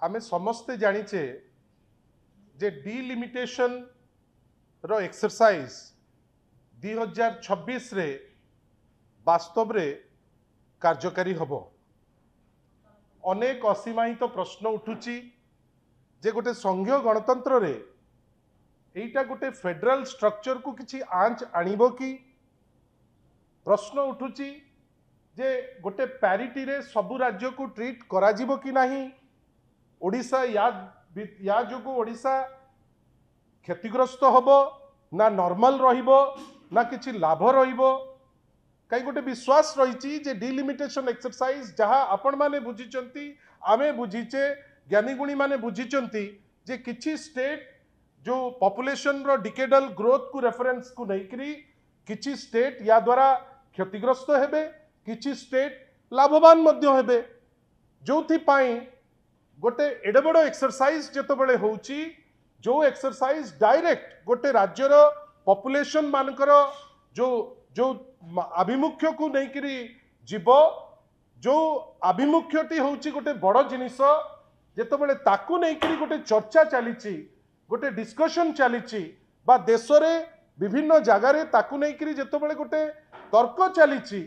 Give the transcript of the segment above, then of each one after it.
आमे समस्ते जानिचे जे डिलिमिटेशन रो एक्सरसाइज 2026 रे वास्तव रे कार्यकारी हबो। अनेक असीमायित प्रश्न उठुची जे गोटे संघीय गणतंत्र रे एटा गोटे फेडरल स्ट्रक्चर को किछि आंच आनिबो कि प्रश्न उठुची जे गोटे पैरिटी रे सबु राज्य को ट्रीट करा जिवो कि नाही। ओडिशा या जो ओडिशा क्षतिग्रस्त हबो ना नॉर्मल रहिबो ना किछि लाभ रहिबो। कई गोटे विश्वास रही जे डिलिमिटेशन एक्सरसाइज जहाँ आपण माने बुझीचंती आमे बुझीचे ज्ञानी गुणी माने बुझीचंती जे किछि स्टेट जो पॉपुलेशन रो डिकेडल ग्रोथ को रेफरेंस को नहीं करी किछि स्टेट या द्वारा क्षतिग्रस्त हेबे किछि स्टेट लाभवान मध्य हेबे। जोथि पाई गोटे एडे बड़ एक्सरसाइज जेतो बेले होउची जो एक्सरसाइज डायरेक्ट गोटे राज्यर पॉपुलेशन मानकर जो जो आभिमुख्य को नहीं करी जीव जो आभिमुख्यटी होउची गोटे बड़ जिनिस जेतो बेले ताकू नहीं करी गोटे चर्चा चलीची गोटे डिस्कशन चलीची बा देश रे विभिन्न जगार ताकू नहीं करी जेतो बेले गोटे तर्क चलीची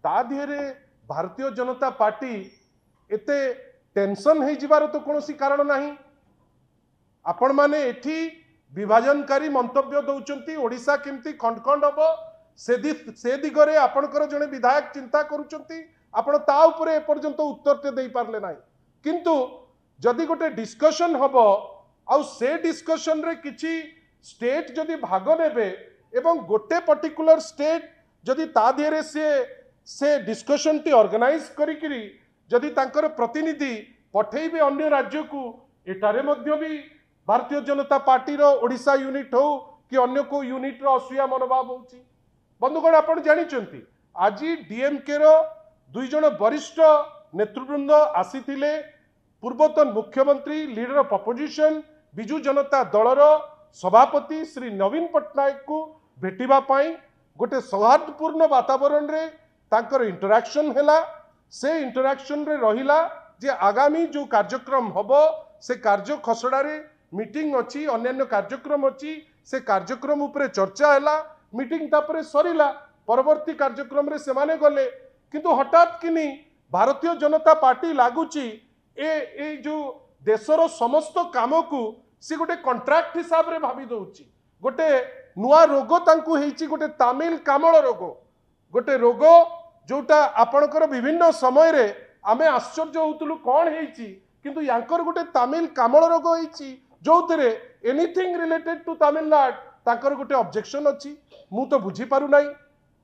ता दिहरे भारतीय जनता पार्टी एते टेंशन हो जिबार तो कौन कारण नहीं। आपण माने एठी विभाजनकारी मंतव्य दौचंती ओडिशा केमती खंड खंड हबो से दिगरे आपणकर जने विधायक चिंता करूचंती आपण ता उपरे एपर्यंत उत्तर ते देई पारले नाही। किंतु जदि गोटे डिस्कशन हबो आउ से डिस्कशन रे किछि स्टेट जदि भाग नेबे एवं गोटे पर्टिकुलर स्टेट जदि ता दिहरे से डिस्कशन टी ऑर्गेनाइज करिकिरी जदि तांकर प्रतिनिधि पठेइबे अन्य राज्य को एटारे मध्य भी भारतीय जनता पार्टी रो ओडिशा यूनिट हो कि अन्य को यूनिट रो असुया मनोभाव होउची। बंधुगण आपण जानिचंती आज डीएमके रो दुई जण वरिष्ठ नेतृवृंद आसीथिले पूर्वतन मुख्यमंत्री leader of opposition Biju Janata दलर सभापति श्री नवीन पट्टनायक को भेटिबा पाई गोटे सौहार्दपूर्ण वातावरण रे तांकर इंटरैक्शन हैला। से इंटरैक्शन रे रहिला जे आगामी जो कार्यक्रम हबो से कार्य खसड़ा रे मीटिंग अच्छी अन्य कार्यक्रम अच्छी से कार्यक्रम उपरे चर्चा हैला। मीटिंग तापरे सरिला परवर्ती कार्यक्रम रे सेमाने गले किंतु हठात किनी भारतीय जनता पार्टी लागुची ए जो देशर समस्त काम को सी गोटे कॉन्ट्रैक्ट हिसाब रे भाबी दउची। गोटे नुआ रोग तांकु हेची गोटे तामिल कामल रोग गोटे रोग जोटा आपणकर विभिन्न समय रे आमे आश्चर्य होतलु कौन हेची किंतु यांकर गोटे तामिल कामल रोग हेची जोतरे एनीथिंग रिलेटेड टू तमिलनाडु ताकर गोटे ऑब्जेक्शन अच्छी मु तो बुझी पारु नाही।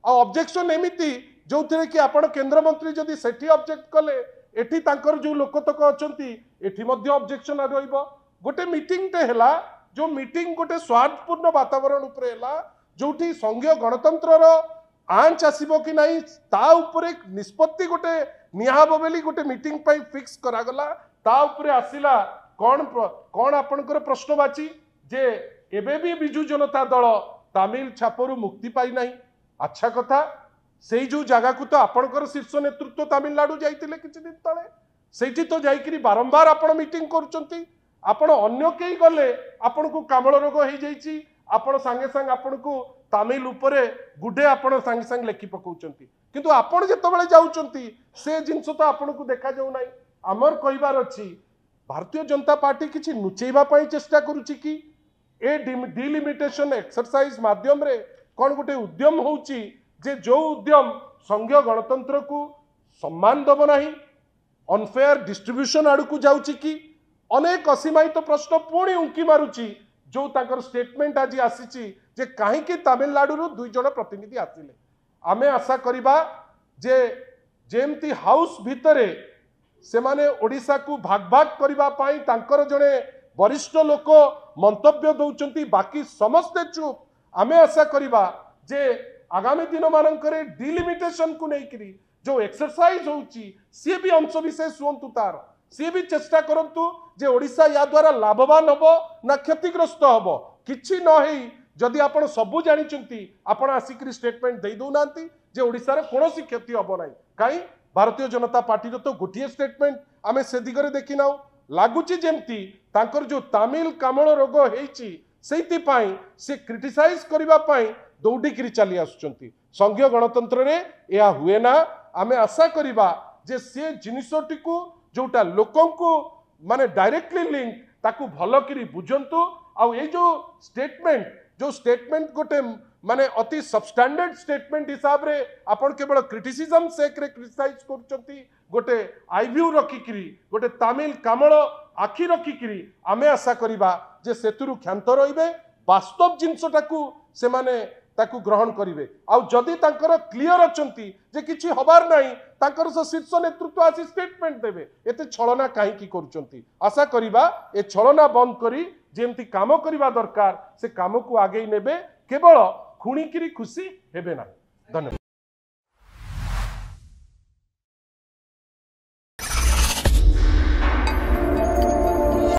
आ ऑब्जेक्शन एमिति जोतरे कि आपण केंद्र मंत्री जदि सेठी ऑब्जेक्ट कले एठी तांकर जो लोकतक अछंती एठी मध्य ऑब्जेक्शन रहइबो। गोटे मीटिंग टे हैला जो मीटिंग गोटे स्वार्थपूर्ण वातावरण उपरे हैला जोठी संघीय गणतंत्र रो आंच आसीबो कि नाही ता उपरे निष्पत्ति गोटे निहाबो बेली गोटे मीटिंग पई फिक्स करा गला ता उपरे आसिला कौन आपणकर प्रश्नवाची जे एबे भी बिजू जनता दल तमिल छापरू मुक्ति पाई नाही। अच्छा कथा सेई जो जगह को तो आपणकर शीर्ष नेतृत्व तमिलनाडु जाइतिले किछि दिन तळे सेठी तो जाइकरी बारंबार आपण मीटिंग करूचंती आपण अन्य केई गले आपण को कामल रोग हो जाइछि आपण संगे संग आपण को तमिल उपरे गुडे आपण संगे संग लेखि पकाउचंती किंतु आपण जेतबेले जाउचंती से जिंस तो आपण को देखा जाउ नाही। हमर कहिबार अछि भारतीय जनता पार्टी किछि नुचेबा पई चेष्टा करूची कि ए डिलिमिटेशन एक्सरसाइज माध्यम रे कौन गोटे उद्यम होउची जे जो उद्यम संघीय गणतंत्र को सम्मान दब नाही अनफेयर डिस्ट्रीब्यूशन आड़ को जाउची कि अनेक असीमायित प्रश्न पुणी उंकी मारुची जो ताकर स्टेटमेंट आज आसीची जे काहे कि तमिलनाडु रो दुई जण प्रतिनिधि आसिले। आमे आशा करिबा जे जेमती हाउस भितरे सेमाने ओडिशा को भाग भाग करिबा पाई तांकर जणे वरिष्ठ लोक मंतव्य दौचंती बाकी समस्ते चुप। आमे आशा करिबा जे आगामी दिन मानकरे डिलिमिटेशन को नहीं करी जो एक्सरसाइज होउची सी भी अंश विशेष हुंतु तार सी भी चेष्टा करंतु जे ओडिशा या द्वारा लाभवान हबो ना क्षतिग्रस्त हबो किछि न हेई जदि आपण सबु जानिचंती आपण आसिकरी स्टेटमेंट दे दउ नांती जे ओडिशा रे कोनोसी क्षति हबो नाही। काई भारतीय जनता पार्टी तो गोटे स्टेटमेंट आमे से दिगरे देखि नाउ लगुच जमती जो तामिल कामल रोग होती से क्रिटिसाइज करने दौड़िकी चली आसुंच संघीय गणतंत्र रे यह हुए ना। आमे आशा करिबा जे से जिनिसटी को जोटा लोकों को माने डायरेक्टली लिंक ताकू भल करी बुझंतु आ ये जो स्टेटमेंट गोटे माने अति सबस्टैंडर्ड स्टेटमेंट हिसाब रे आपण केवल क्रिटिसिज्म सेक रे क्रिटिसाइज करचंती गोटे आईव्यू रखिकरी गोटे तामिल कामल आखि रखिकरी आमे आशा करिबा जे सेतुरु क्षांत रहिबे वास्तव जिनसटाकू से माने ताकू ग्रहण करिवे आ जदि तांकर क्लियर अचंती जे किछि हबार नाही तांकर शीर्ष नेतृत्व आसी स्टेटमेंट देबे एते छलना काहे की करूचंती। आशा करिबा ए छलना बंद करी जेमती काम करिबा दरकार से काम को आगे नेबे केवल खुणीकिरी खुशी हेबे ना। धन्यवाद।